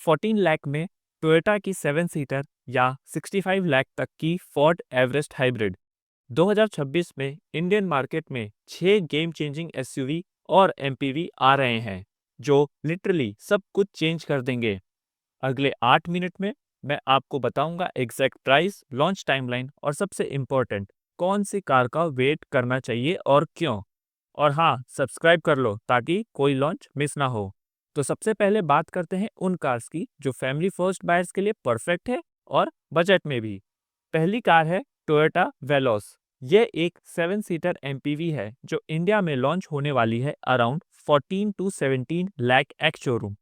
14 लाख में टोयोटा की 7 सीटर या 65 लाख तक की फोर्ड एवरेस्ट हाइब्रिड। 2026 में इंडियन मार्केट में 6 गेम चेंजिंग एसयूवी और एमपीवी आ रहे हैं जो लिटरली सब कुछ चेंज कर देंगे। अगले 8 मिनट में मैं आपको बताऊंगा एग्जैक्ट प्राइस, लॉन्च टाइमलाइन और सबसे इम्पोर्टेंट कौन सी कार का वेट करना चाहिए और क्यों। और हाँ, सब्सक्राइब कर लो ताकि कोई लॉन्च मिस ना हो। तो सबसे पहले बात करते हैं उन कार्स की जो फैमिली फर्स्ट बायर्स के लिए परफेक्ट है और बजट में भी। पहली कार है टोयोटा वेलोस। ये एक 7 सीटर एमपीवी है जो इंडिया में लॉन्च होने वाली है around 14 to 17 lakh ex showroom.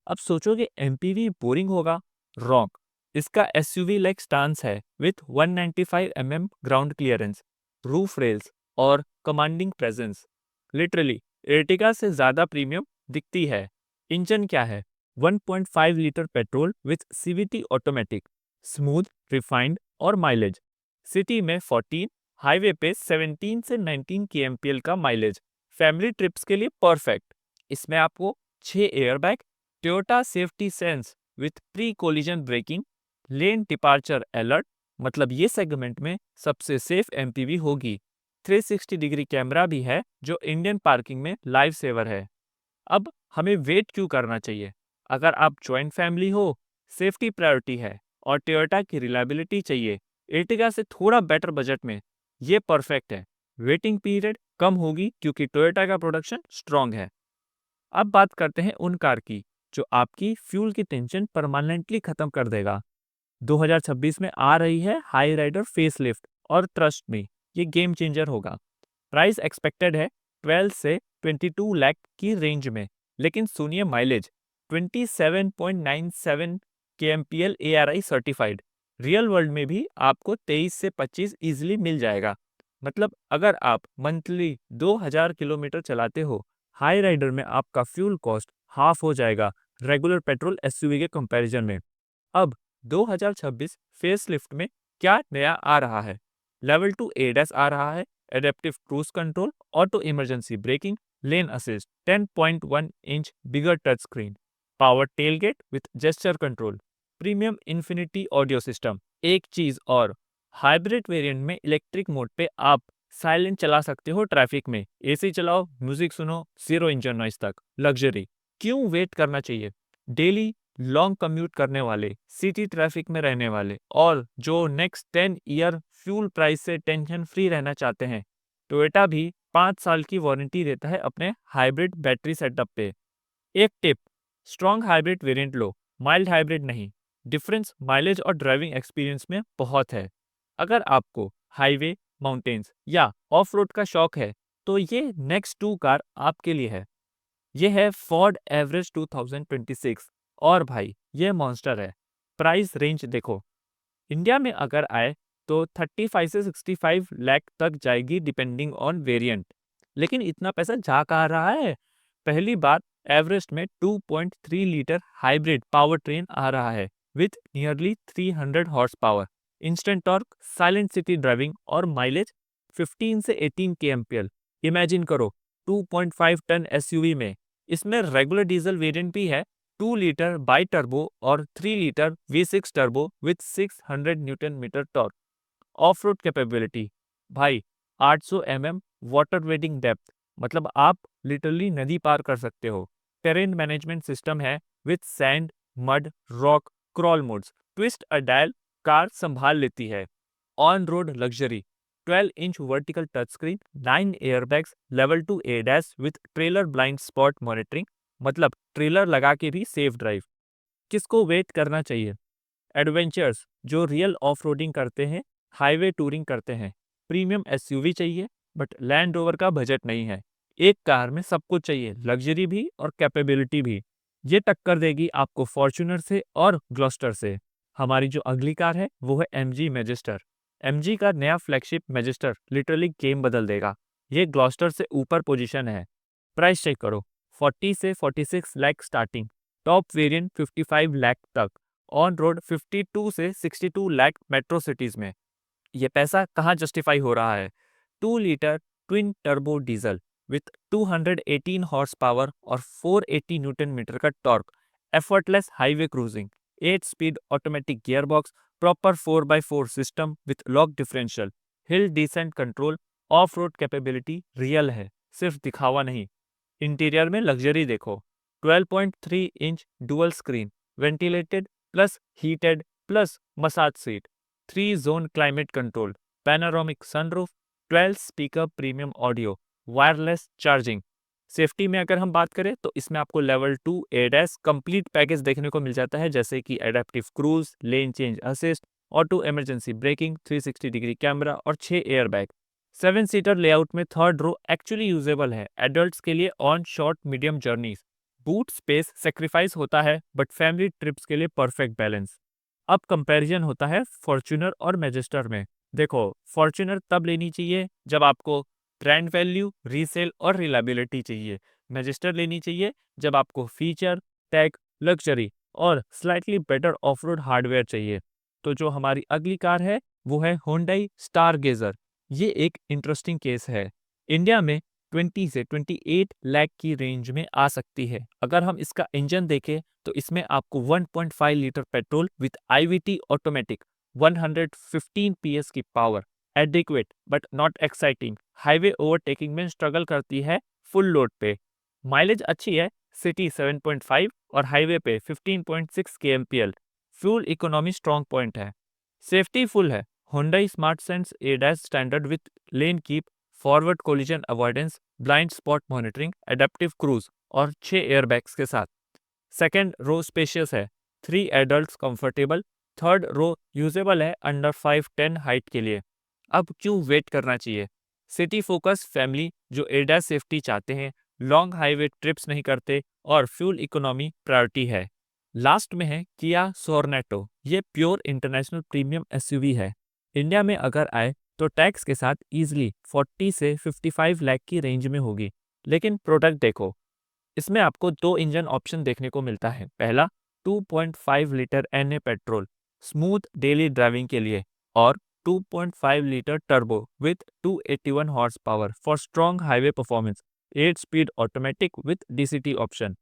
अब सोचोगे एमपीवी बोरिंग होगा? रॉन्ग। इसका एसयूवी लाइक स्टांस है with 195 ground clearance, roof rails और कमांडिंग प्रेजेंस। लिटरली एर्टिगा से ज्यादा प्रीमियम दिखती है। इंजन क्या है? 1.5 litre petrol with CVT automatic, smooth, refined और माइलेज सिटी में 14, हाईवे पे 17 से 19 kmpl का माइलेज। फैमिली ट्रिप्स के लिए परफेक्ट। इसमें आपको 6 airbag, Toyota safety sense with pre collision braking, lane departure alert, मतलब ये सेगमेंट में सबसे सेफ एमपीवी होगी। 360 डिग्री कैमरा भी है जो इंडियन पार्किंग में लाइफ सेवर है। अब हमें वेट क्यों करना चाहिए? अगर आप जॉइंट फैमिली हो, सेफ्टी प्रायोरिटी है और टोयोटा की रिलायबिलिटी चाहिए एर्टिगा से थोड़ा बेटर बजट में, ये परफेक्ट है। वेटिंग पीरियड कम होगी क्योंकि टोयोटा का प्रोडक्शन स्ट्रांग है। अब बात करते हैं उन कार की जो आपकी फ्यूल की टेंशन परमानेंटली खत्म कर देगा। 2026 में आ रही है हाई राइडर फेसलिफ्ट और ट्रस्ट में ये गेम चेंजर होगा। प्राइस एक्सपेक्टेड है 12 से 22 लाख की रेंज में, लेकिन सुनिए mileage 27.97 kmpl ARI certified. Real world में भी आपको 23 से 25 इजीली मिल जाएगा। मतलब अगर आप मंथली 2000 किलोमीटर चलाते हो, हाई राइडर में आपका फ्यूल कॉस्ट हाफ हो जाएगा रेगुलर पेट्रोल एसयूवी के कंपैरिजन में। अब 2026 फेसलिफ्ट में क्या नया आ रहा है? लेवल 2 एडस आ रहा है, adaptive cruise control, auto emergency breaking, lane assist, 10.1 inch bigger touch screen, power tailgate with gesture control, premium infinity audio system. एक चीज और, हाइब्रिड वेरिएंट में इलेक्ट्रिक मोड पे आप साइलेंट चला सकते हो ट्रैफिक में, एसी चलाओ, म्यूजिक सुनो, जीरो इंजन नॉइस तक। लग्जरी। क्यों वेट करना चाहिए? डेली लॉन्ग कम्यूट करने वाले, सिटी ट्रैफिक में रहने वाले और जो नेक्स्ट 10 ईयर फ्यूल प्राइस से टेंशन फ्री रहना चाहते हैं, टोयोटा भी 5 साल की वारंटी देता है अपने हाइब्रिड बैटरी सेटअप पे। एक टिप, स्ट्रॉन्ग हाइब्रिड वेरिएंट लो, माइल्ड हाइब्रिड नहीं। डिफरेंस माइलेज और ड्राइविंग एक्सपीरियंस में बहुत है। अगर आपको हाईवे, माउंटेन्स या ऑफ रोड का शौक है तो ये नेक्स्ट 2 कार आपके लिए है। ये है फोर्ड एवरेस्ट 2026 और भाई ये मॉन्स्टर है। प्राइस रेंज देखो, इंडिया में अगर आए तो 35 से 65 लाख तक जाएगी डिपेंडिंग ऑन वेरिएंट। लेकिन इतना पैसा जा कहाँ रहा है? पहली बात, एवरेस्ट में 2.3 लीटर हाइब्रिड पावर ट्रेन आ रहा है with nearly 300 horse power, instant torque, silent city driving और माइलेज 15 से 18 kmpl। इमेजिन करो 2.5 टन एसयूवी में। इसमें रेगुलर डीजल वेरिएंट भी है, 2 लीटर बाई टर्बो और 3 लीटर V6 turbo with 600 newton metre torque. Off road capability भाई, 800 वाटर वेटिंग डेप्थ, मतलब आप लिटरली नदी पार कर सकते हो। टेरेन मैनेजमेंट सिस्टम है with sand, mud, rock, crawl modes, twist a dial, car संभाल लेती है। On road luxury, 12 inch vertical touch screen, 9 airbags, level 2 ADAS with trailer blind spot monitoring, मतलब ट्रेलर लगा के भी सेफ ड्राइव। किसको wait करना चाहिए? एडवेंचर्स जो रियल ऑफ रोडिंग करते हैं, हाईवे टूरिंग करते हैं। प्रीमियम एसयूवी चाहिए बट लैंड रोवर का बजट नहीं है। एक कार में सब कुछ चाहिए, लग्जरी भी और कैपेबिलिटी भी। ये टक्कर देगी आपको फॉर्च्यूनर से और ग्लॉस्टर से। हमारी जो अगली कार है वो है एमजी मैजिस्टर। एमजी का नया फ्लैगशिप मैजिस्टर लिटरली गेम बदल देगा। ये ग्लॉस्टर से ऊपर पोजीशन है। प्राइस चेक करो, 40 से 46 lakh starting, top variant 55 lakh तक, ऑन रोड 52 से 62 लाख मेट्रो सिटीज में। ये पैसा कहाँ जस्टिफाई हो रहा है? 2 litre twin turbo diesel with 218 horse power और 480 न्यूटन मीटर का torque, effortless highway cruising, 8-speed automatic gearbox, proper 4x4 system with lock differential, hill descent control, off-road capability real है, सिर्फ दिखावा नहीं। इंटीरियर में लग्जरी देखो, 12.3 inch dual screen, ventilated plus heated plus massage seat, 3 zone climate control, panoramic sunroof, 12 speaker premium audio, wireless charging. Safety में अगर हम बात करें तो इसमें आपको लेवल 2 एडैस कंप्लीट पैकेज देखने को मिल जाता है, जैसे कि adaptive cruise, lane change assist, auto emergency breaking, 360 degree camera और 6 एयरबैग। 7 सीटर लेआउट में थर्ड रो एक्चुअली यूजेबल है एडल्ट्स के लिए on short medium journeys. Boot space sacrifice होता है बट फैमिली ट्रिप्स के लिए परफेक्ट बैलेंस। अब कंपैरिजन होता है फॉर्च्यूनर और मैजेस्टर में। देखो, फॉर्च्यूनर तब लेनी चाहिए जब आपको ब्रांड वैल्यू, रीसेल और रिलायबिलिटी चाहिए। मैजेस्टर लेनी चाहिए जब आपको फीचर, टैग, लग्जरी और slightly better of road hardware चाहिए। तो जो हमारी अगली कार है वो है Hyundai स्टारगेजर। ये एक इंटरेस्टिंग केस है। इंडिया में 20 से 28 लाख की रेंज में आ सकती है। अगर हम इसका इंजन देखें तो इसमें आपको 1.5 litre petrol with IVT automatic, 115 PS की power, adequate but not exciting, highway overtaking में स्ट्रगल करती है फुल लोड पे। माइलेज अच्छी है, सिटी 7.5 और हाईवे पे 15.6 kmpl। Fuel economy strong point है। सेफ्टी फुल है, Hyundai SmartSense ADAS standard with lane keep, forward collision avoidance, blind spot monitoring, adaptive cruise और 6 एयरबैग्स के साथ। सेकेंड रो स्पेशियस है, 3 adults comfortable, third row usable है under 5'10" height के लिए। अब क्यों वेट करना चाहिए? सिटी फोकस फैमिली जो ADAS सेफ्टी चाहते हैं, लॉन्ग हाईवे ट्रिप्स नहीं करते और फ्यूल इकोनॉमी प्रायोरिटी है। लास्ट में है किया सोरनेटो। ये प्योर इंटरनेशनल प्रीमियम SUV है। इंडिया में अगर आए तो टैक्स के साथ इजीली 40 से 55 लाख की रेंज में होगी। लेकिन प्रोडक्ट देखो, इसमें आपको 2 इंजन ऑप्शन देखने को मिलता है। पहला 2.5 litre NA petrol smooth daily driving के लिए और 2.5 litre turbo with 281 horse power for strong highway performance, 8 speed automatic with DCT option.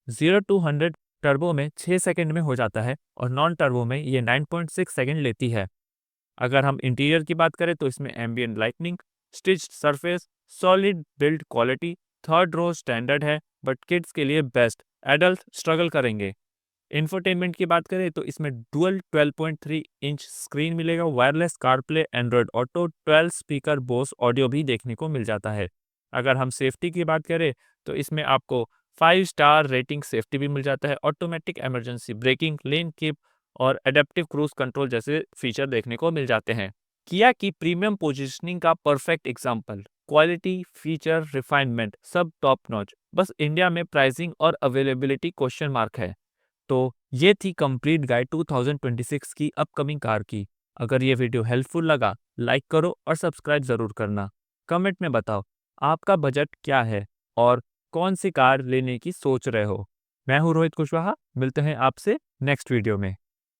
0 to 100 turbo में 6 सेकंड में हो जाता है और नॉन टर्बो में ये 9.6 सेकंड लेती है। अगर हम इंटीरियर की बात करें तो इसमें ambient lightning, stitched surface, solid build quality, third row standard है बट किड्स के लिए बेस्ट, एडल्ट स्ट्रगल करेंगे। इंफोटेनमेंट की बात करें तो इसमें डुअल 12.3 इंच स्क्रीन मिलेगा, wireless CarPlay, Android Auto, 12 speaker Bose audio भी देखने को मिल जाता है। अगर हम सेफ्टी की बात करें तो इसमें आपको 5 स्टार रेटिंग सेफ्टी भी मिल जाता है, automatic emergency breaking, lane keep और एडेप्टिव क्रूज कंट्रोल जैसे फीचर देखने को मिल जाते हैं। किया की प्रीमियम पोजीशनिंग का perfect example, quality, feature, refinement सब टॉप नॉच। बस इंडिया में प्राइसिंग और अवेलेबिलिटी क्वेश्चन मार्क है। तो ये थी कंप्लीट गाइड 2026 की अपकमिंग कार की। अगर ये वीडियो हेल्पफुल लगा, लाइक करो और सब्सक्राइब जरूर करना। कमेंट में बताओ आपका बजट क्या है और कौन सी कार लेने की सोच रहे हो। मैं हूँ रोहित कुशवाहा, मिलते हैं आपसे नेक्स्ट वीडियो में।